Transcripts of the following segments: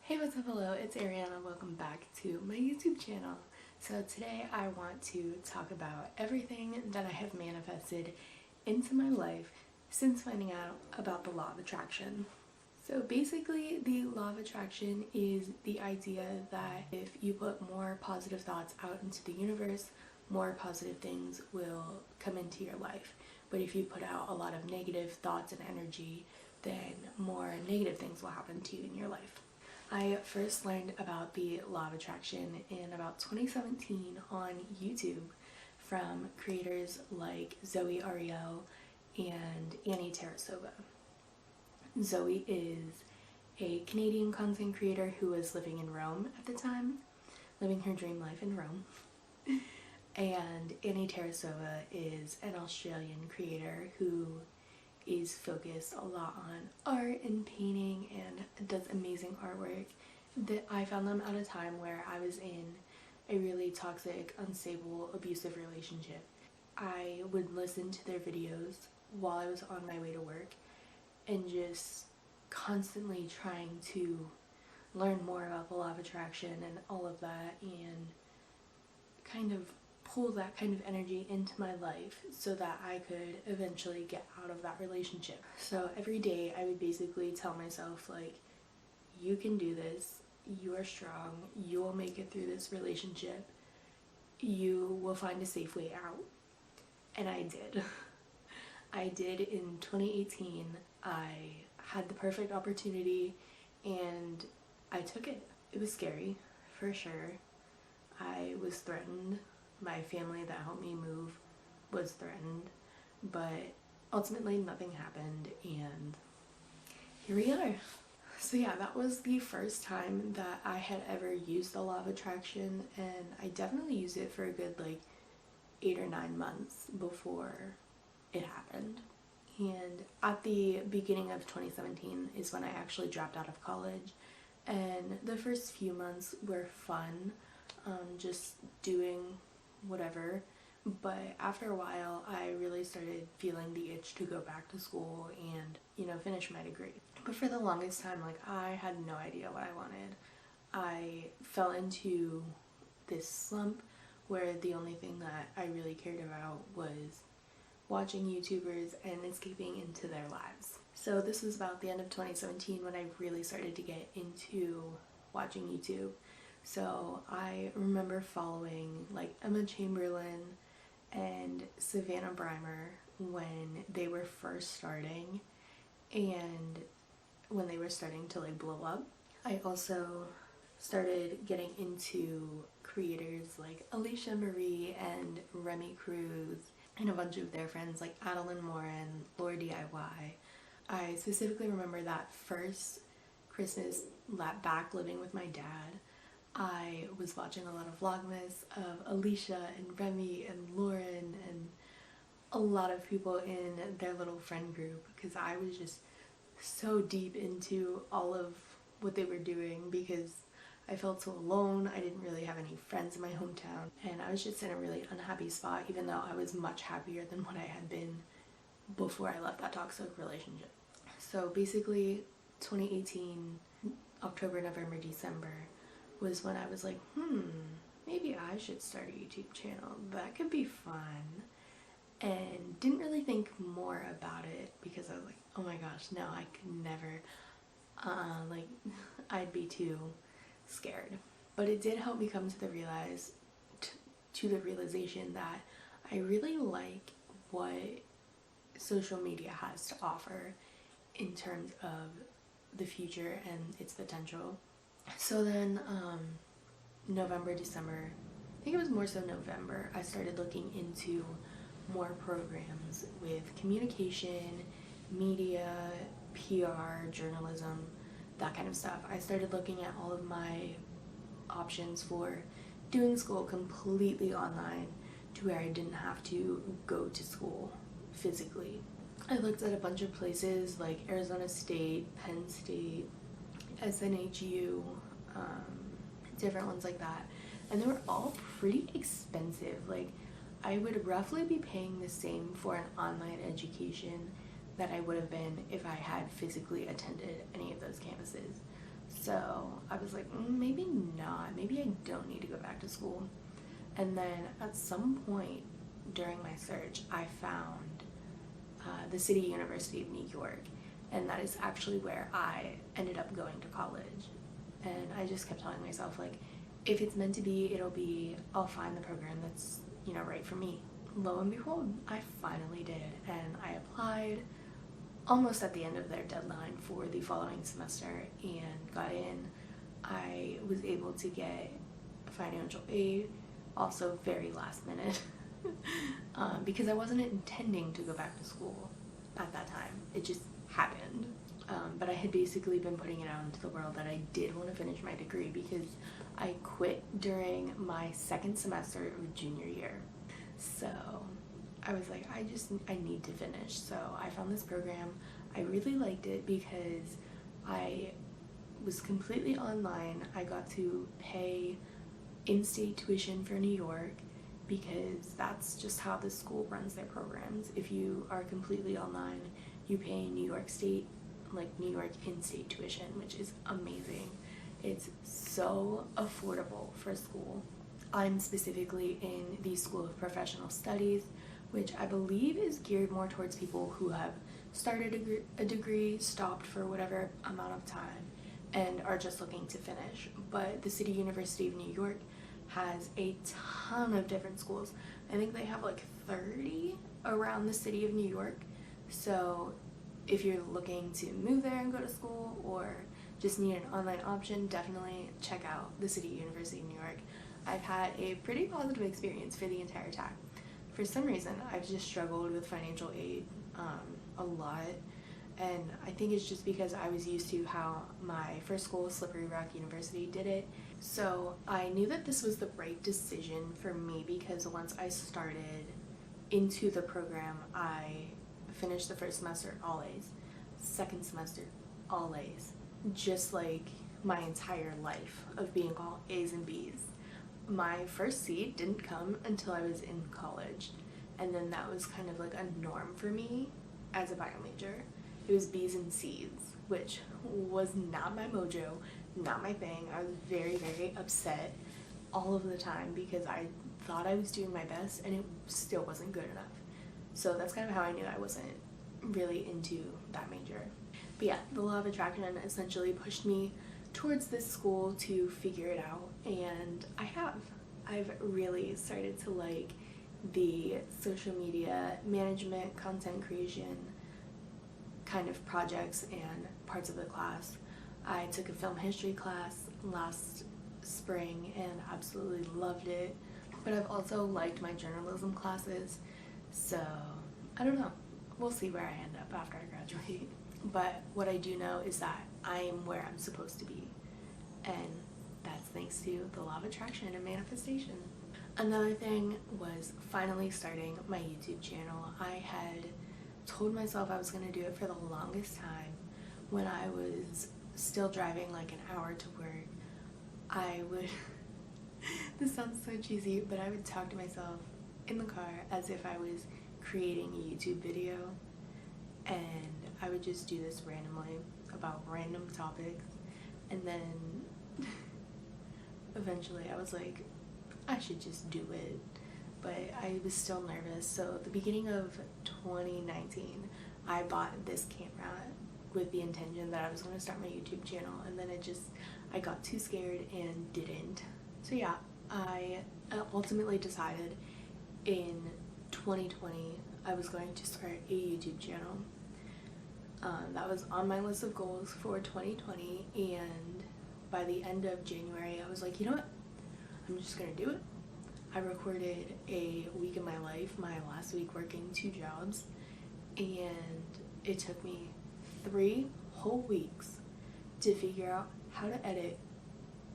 Hey, what's up? Hello, it's Ariana. Welcome back to my YouTube channel. So today I want to talk about everything that I have manifested into my life since finding out about the law of attraction. So basically, the law of attraction is the idea that if you put more positive thoughts out into the universe, more positive things will come into your life. But if you put out a lot of negative thoughts and energy, then more negative things will happen to you in your life. I first learned about the law of attraction in about 2017 on YouTube from creators like Zoey and Annie. Zoey is a Canadian content creator who was living in Rome at the time, living her dream life in Rome. And Annie is an Australian creator who is focused a lot on art and painting and does amazing artwork. That I found them at a time where I was in a really toxic, unstable, abusive relationship. I would listen to their videos while I was on my way to work and just constantly trying to learn more about the law of attraction and all of that, and kind of pull that kind of energy into my life so that I could eventually get out of that relationship. So every day I would basically tell myself, like, you can do this, you are strong, you will make it through this relationship, you will find a safe way out. And I did. I did. In 2018, I had the perfect opportunity and I took it. It was scary, for sure. I was threatened. My family that helped me move was threatened, but ultimately nothing happened, and here we are. So yeah, that was the first time that I had ever used the law of attraction, and I definitely used it for a good 8 or 9 months before it happened. And at the beginning of 2017 is when I actually dropped out of college, and the first few months were fun, just doing whatever, but after a while I really started feeling the itch to go back to school and finish my degree. But for the longest time, I had no idea what I wanted. I fell into this slump where the only thing that I really cared about was watching YouTubers and escaping into their lives. So this was about the end of 2017 when I really started to get into watching YouTube. So I remember following Emma Chamberlain and Savannah Brimer when they were first starting and when they were starting to blow up. I also started getting into creators like Alicia Marie and Remy Cruz and a bunch of their friends like Adeline Morin, Laura DIY. I specifically remember that first Christmas back living with my dad. I was watching a lot of Vlogmas of Alicia and Remy and Lauren and a lot of people in their little friend group, because I was just so deep into all of what they were doing because I felt so alone. I didn't really have any friends in my hometown, and I was just in a really unhappy spot, even though I was much happier than what I had been before I left that toxic relationship. So basically 2018, October, November, December was when I was like, maybe I should start a YouTube channel. That could be fun. And didn't really think more about it because I was like, oh my gosh, no, I could never. I'd be too scared. But it did help me come to the realization that I really like what social media has to offer in terms of the future and its potential. So then November, December, I think it was more so November, I started looking into more programs with communication, media, PR, journalism, that kind of stuff. I started looking at all of my options for doing school completely online to where I didn't have to go to school physically. I looked at a bunch of places like Arizona State, Penn State, SNHU, different ones like that, and they were all pretty expensive. I would roughly be paying the same for an online education that I would have been if I had physically attended any of those campuses. So I was like, maybe not. Maybe I don't need to go back to school. And then at some point during my search, I found the City University of New York, and that is actually where I ended up going to college. And I just kept telling myself, like, if it's meant to be, it'll be. I'll find the program that's, right for me. Lo and behold, I finally did, and I applied almost at the end of their deadline for the following semester and got in. I was able to get financial aid, also very last minute, because I wasn't intending to go back to school at that time. It just happened. But I had basically been putting it out into the world that I did want to finish my degree because I quit during my second semester of junior year. So I was like, I need to finish. So I found this program. I really liked it because I was completely online. I got to pay in-state tuition for New York because that's just how the school runs their programs. If you are completely online, you pay New York State, like New York in-state tuition, which is amazing. It's so affordable for school. I'm specifically in the School of Professional Studies, which I believe is geared more towards people who have started a degree, stopped for whatever amount of time, and are just looking to finish. But the City University of New York has a ton of different schools. I think they have like 30 around the city of New York. So if you're looking to move there and go to school, or just need an online option, definitely check out the City University of New York. I've had a pretty positive experience for the entire time. For some reason, I've just struggled with financial aid a lot, and I think it's just because I was used to how my first school, Slippery Rock University, did it. So I knew that this was the right decision for me because once I started into the program, I finished the first semester all A's, second semester all A's, just like my entire life of being all A's and B's. My first C didn't come until I was in college, and then that was kind of like a norm for me as a bio major. It was B's and C's, which was not my mojo, not my thing. I was very, very upset all of the time because I thought I was doing my best and it still wasn't good enough. So that's kind of how I knew I wasn't really into that major. But yeah, the law of attraction essentially pushed me towards this school to figure it out, and I have. I've really started to like the social media management, content creation kind of projects and parts of the class. I took a film history class last spring and absolutely loved it, but I've also liked my journalism classes, so I don't know. We'll see where I end up after I graduate. But what I do know is that I am where I'm supposed to be, and that's thanks to the law of attraction and manifestation. Another thing was finally starting my YouTube channel. I had told myself I was going to do it for the longest time. When I was still driving like an hour to work, I would this sounds so cheesy, but I would talk to myself in the car as if I was creating a YouTube video, and I would just do this randomly about random topics, and then eventually I was like, I should just do it. But I was still nervous. So at the beginning of 2019, I bought this camera with the intention that I was going to start my YouTube channel, and then I got too scared and didn't. So yeah, I ultimately decided in 2020 I was going to start a YouTube channel. That was on my list of goals for 2020, and by the end of January I was like, you know what, I'm just gonna do it. I recorded a week of my life, my last week working 2 jobs, and it took me 3 whole weeks to figure out how to edit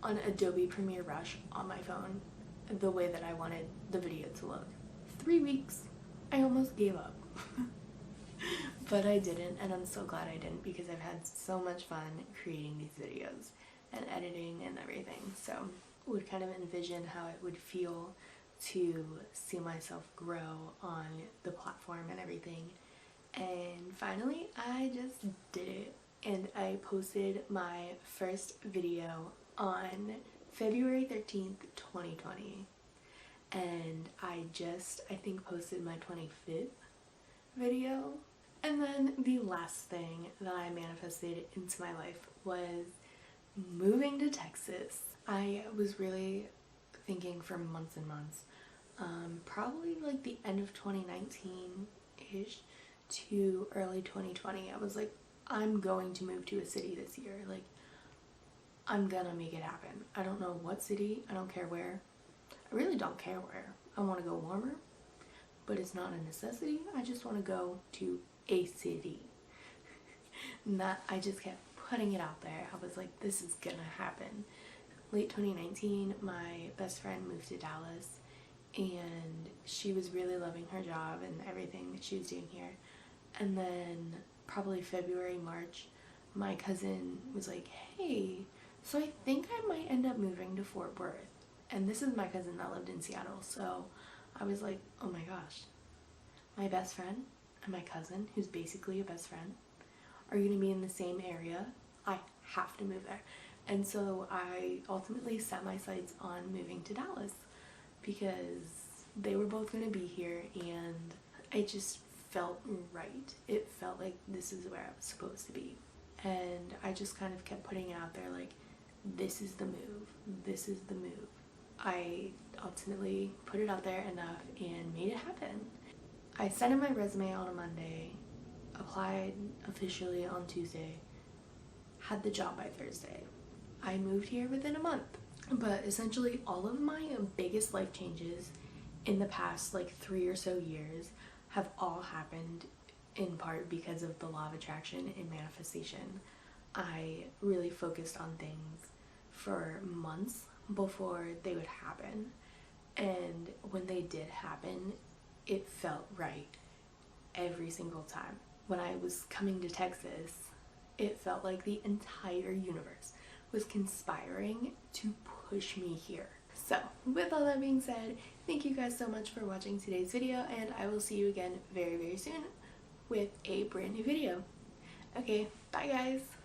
on Adobe Premiere Rush on my phone the way that I wanted the video to look. 3 weeks. I almost gave up. But I didn't, and I'm so glad I didn't because I've had so much fun creating these videos and editing and everything. So I would kind of envision how it would feel to see myself grow on the platform and everything. And finally, I just did it. and I posted my first video on February 13th, 2020. And I think posted my 25th video. And then the last thing that I manifested into my life was moving to Texas. I was really thinking for months and months, probably like the end of 2019-ish to early 2020. I was like, I'm going to move to a city this year. Like, I'm gonna make it happen. I don't know what city, I don't care where. I really don't care where. I want to go warmer, but it's not a necessity. I just want to go to a city. And that, I just kept putting it out there. I was like, this is gonna happen. Late 2019, my best friend moved to Dallas, and she was really loving her job and everything that she was doing here. And then probably February, March, my cousin was like, hey, so I think I might end up moving to Fort Worth. And this is my cousin that lived in Seattle. So I was like, oh my gosh, my best friend and my cousin, who's basically a best friend, are going to be in the same area. I have to move there. And so I ultimately set my sights on moving to Dallas because they were both going to be here, and it just felt right. It felt like this is where I was supposed to be. And I just kind of kept putting it out there like, this is the move. This is the move. I ultimately put it out there enough and made it happen. I sent in my resume on a Monday, applied officially on Tuesday, had the job by Thursday. I moved here within a month. But essentially all of my biggest life changes in the past like 3 or so years have all happened in part because of the law of attraction and manifestation. I really focused on things for months before they would happen, and when they did happen, it felt right every single time. When I was coming to Texas, it felt like the entire universe was conspiring to push me here. So with all that being said, thank you guys so much for watching today's video, and I will see you again very, very soon with a brand new video. Okay, bye guys.